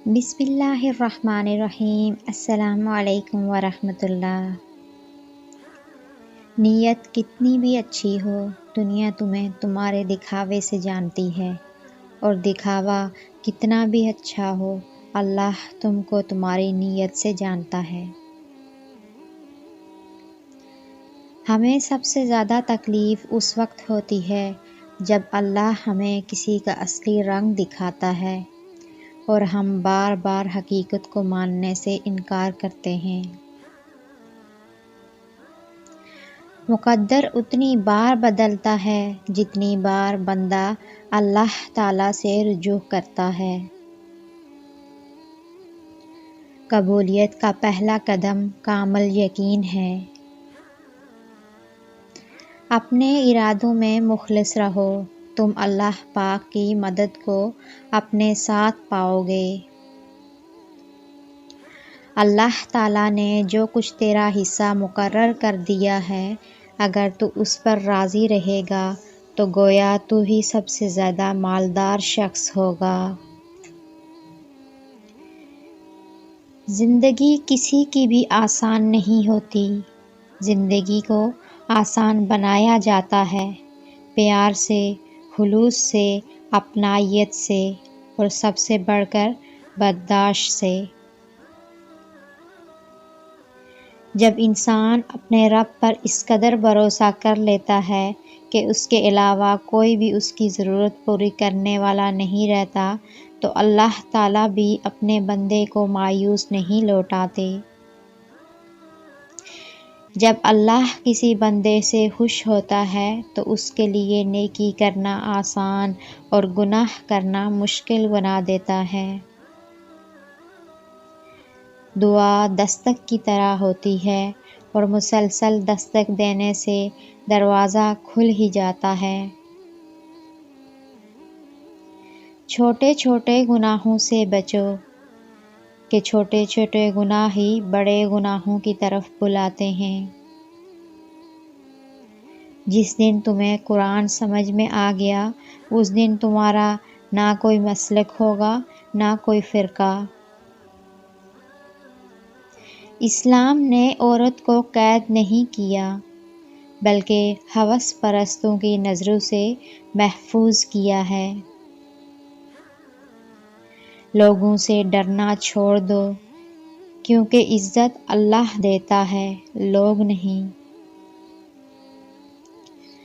بسم اللہ الرحمن الرحیم۔ السلام علیکم ورحمۃ اللہ۔ نیت کتنی بھی اچھی ہو، دنیا تمہیں تمہارے دکھاوے سے جانتی ہے، اور دکھاوا کتنا بھی اچھا ہو، اللہ تم کو تمہاری نیت سے جانتا ہے۔ ہمیں سب سے زیادہ تکلیف اس وقت ہوتی ہے جب اللہ ہمیں کسی کا اصلی رنگ دکھاتا ہے اور ہم بار بار حقیقت کو ماننے سے انکار کرتے ہیں۔ مقدر اتنی بار بدلتا ہے جتنی بار بندہ اللہ تعالیٰ سے رجوع کرتا ہے۔ قبولیت کا پہلا قدم کامل یقین ہے۔ اپنے ارادوں میں مخلص رہو، تم اللہ پاک کی مدد کو اپنے ساتھ پاؤ گے۔ اللہ تعالیٰ نے جو کچھ تیرا حصہ مقرر کر دیا ہے، اگر تو اس پر راضی رہے گا تو گویا تو ہی سب سے زیادہ مالدار شخص ہوگا۔ زندگی کسی کی بھی آسان نہیں ہوتی، زندگی کو آسان بنایا جاتا ہے پیار سے، خلوص سے، اپنائیت سے، اور سب سے بڑھ کر برداشت سے۔ جب انسان اپنے رب پر اس قدر بھروسہ کر لیتا ہے کہ اس کے علاوہ کوئی بھی اس کی ضرورت پوری کرنے والا نہیں رہتا، تو اللہ تعالیٰ بھی اپنے بندے کو مایوس نہیں لوٹاتے۔ جب اللہ کسی بندے سے خوش ہوتا ہے تو اس کے لیے نیکی کرنا آسان اور گناہ کرنا مشکل بنا دیتا ہے۔ دعا دستک کی طرح ہوتی ہے، اور مسلسل دستک دینے سے دروازہ کھل ہی جاتا ہے۔ چھوٹے چھوٹے گناہوں سے بچو، کہ چھوٹے چھوٹے گناہ ہی بڑے گناہوں کی طرف بلاتے ہیں۔ جس دن تمہیں قرآن سمجھ میں آ گیا، اس دن تمہارا نہ کوئی مسلک ہوگا، نہ کوئی فرقہ۔ اسلام نے عورت کو قید نہیں کیا، بلکہ ہوس پرستوں کی نظروں سے محفوظ کیا ہے۔ لوگوں سے ڈرنا چھوڑ دو، کیونکہ عزت اللہ دیتا ہے، لوگ نہیں۔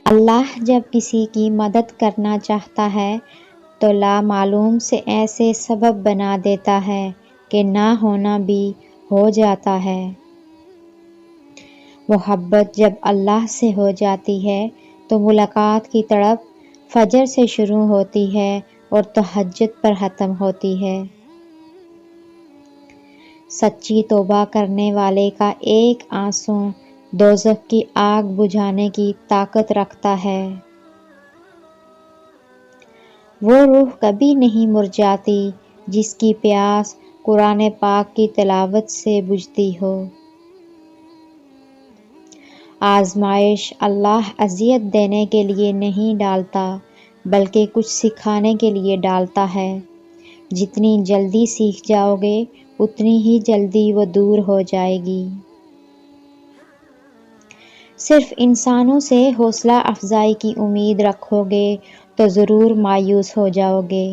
اللہ جب کسی کی مدد کرنا چاہتا ہے تو لامعلوم سے ایسے سبب بنا دیتا ہے کہ نہ ہونا بھی ہو جاتا ہے۔ محبت جب اللہ سے ہو جاتی ہے تو ملاقات کی تڑپ فجر سے شروع ہوتی ہے اور تہجد پر ختم ہوتی ہے۔ سچی توبہ کرنے والے کا ایک آنسو دوزخ کی آگ بجھانے کی طاقت رکھتا ہے۔ وہ روح کبھی نہیں مرجھاتی جس کی پیاس قرآن پاک کی تلاوت سے بجھتی ہو۔ آزمائش اللہ اذیت دینے کے لیے نہیں ڈالتا، بلکہ کچھ سکھانے کے لیے ڈالتا ہے۔ جتنی جلدی سیکھ جاؤ گے، اتنی ہی جلدی وہ دور ہو جائے گی۔ صرف انسانوں سے حوصلہ افزائی کی امید رکھو گے تو ضرور مایوس ہو جاؤ گے،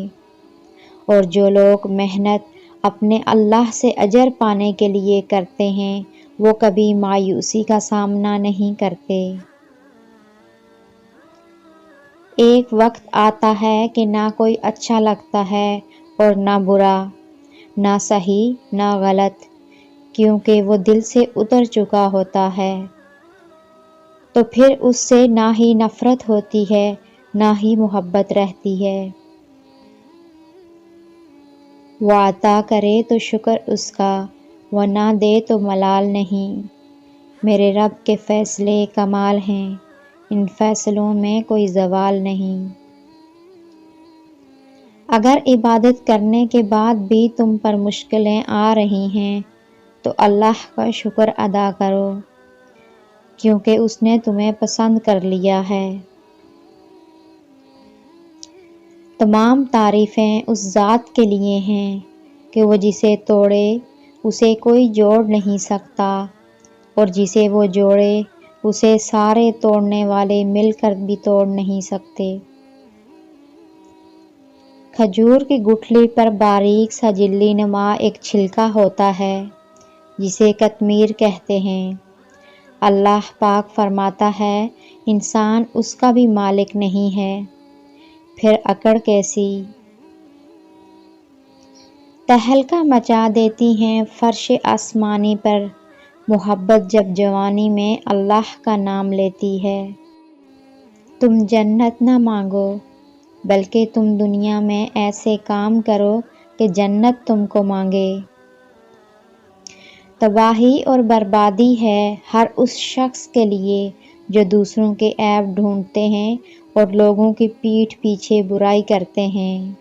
اور جو لوگ محنت اپنے اللہ سے اجر پانے کے لیے کرتے ہیں، وہ کبھی مایوسی کا سامنا نہیں کرتے۔ ایک وقت آتا ہے کہ نہ کوئی اچھا لگتا ہے اور نہ برا، نہ صحیح نہ غلط، کیونکہ وہ دل سے اتر چکا ہوتا ہے۔ تو پھر اس سے نہ ہی نفرت ہوتی ہے، نہ ہی محبت رہتی ہے۔ وہ عطا کرے تو شکر اس کا، وہ نہ دے تو ملال نہیں۔ میرے رب کے فیصلے کمال ہیں، ان فیصلوں میں کوئی زوال نہیں۔ اگر عبادت کرنے کے بعد بھی تم پر مشکلیں آ رہی ہیں تو اللہ کا شکر ادا کرو، کیونکہ اس نے تمہیں پسند کر لیا ہے۔ تمام تعریفیں اس ذات کے لیے ہیں کہ وہ جسے توڑے اسے کوئی جوڑ نہیں سکتا، اور جسے وہ جوڑے اسے سارے توڑنے والے مل کر بھی توڑ نہیں سکتے۔ کھجور کی گٹھلی پر باریک سا جلی نما ایک چھلکا ہوتا ہے جسے قطمیر کہتے ہیں۔ اللہ پاک فرماتا ہے انسان اس کا بھی مالک نہیں ہے، پھر اکڑ کیسی؟ تہلکہ مچا دیتی ہیں فرش آسمانی پر محبت جب جوانی میں اللہ کا نام لیتی ہے۔ تم جنت نہ مانگو بلکہ تم دنیا میں ایسے کام کرو کہ جنت تم کو مانگے۔ تباہی اور بربادی ہے ہر اس شخص کے لیے جو دوسروں کے عیب ڈھونڈتے ہیں اور لوگوں کی پیٹھ پیچھے برائی کرتے ہیں۔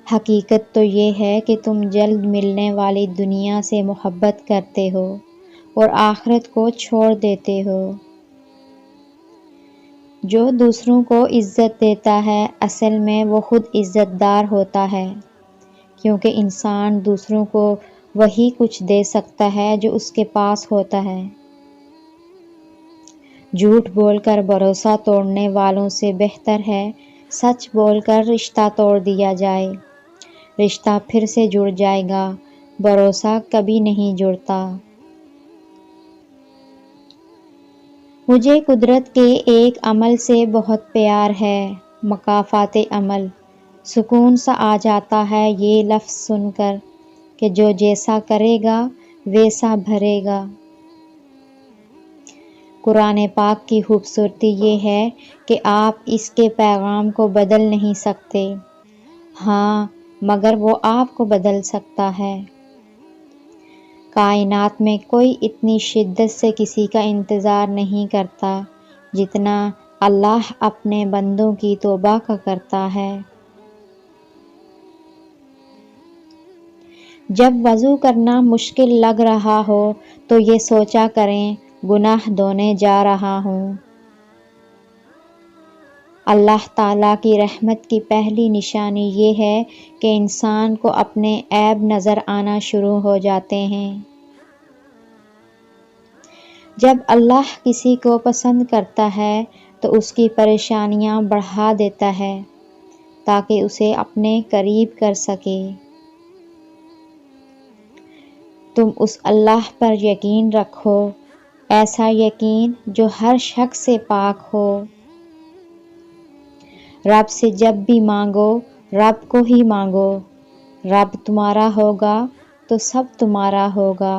حقیقت تو یہ ہے کہ تم جلد ملنے والی دنیا سے محبت کرتے ہو اور آخرت کو چھوڑ دیتے ہو۔ جو دوسروں کو عزت دیتا ہے اصل میں وہ خود عزت دار ہوتا ہے، کیونکہ انسان دوسروں کو وہی کچھ دے سکتا ہے جو اس کے پاس ہوتا ہے۔ جھوٹ بول کر بھروسہ توڑنے والوں سے بہتر ہے سچ بول کر رشتہ توڑ دیا جائے۔ رشتہ پھر سے جڑ جائے گا، بھروسہ کبھی نہیں جڑتا۔ مجھے قدرت کے ایک عمل سے بہت پیار ہے، مکافات عمل۔ سکون سا آ جاتا ہے یہ لفظ سن کر کہ جو جیسا کرے گا ویسا بھرے گا۔ قرآن پاک کی خوبصورتی یہ ہے کہ آپ اس کے پیغام کو بدل نہیں سکتے، ہاں مگر وہ آپ کو بدل سکتا ہے۔ کائنات میں کوئی اتنی شدت سے کسی کا انتظار نہیں کرتا جتنا اللہ اپنے بندوں کی توبہ کا کرتا ہے۔ جب وضو کرنا مشکل لگ رہا ہو تو یہ سوچا کریں گناہ دھونے جا رہا ہوں۔ اللہ تعالیٰ کی رحمت کی پہلی نشانی یہ ہے کہ انسان کو اپنے عیب نظر آنا شروع ہو جاتے ہیں۔ جب اللہ کسی کو پسند کرتا ہے تو اس کی پریشانیاں بڑھا دیتا ہے تاکہ اسے اپنے قریب کر سکے۔ تم اس اللہ پر یقین رکھو، ایسا یقین جو ہر شک سے پاک ہو۔ رب سے جب بھی مانگو رب کو ہی مانگو، رب تمہارا ہوگا تو سب تمہارا ہوگا۔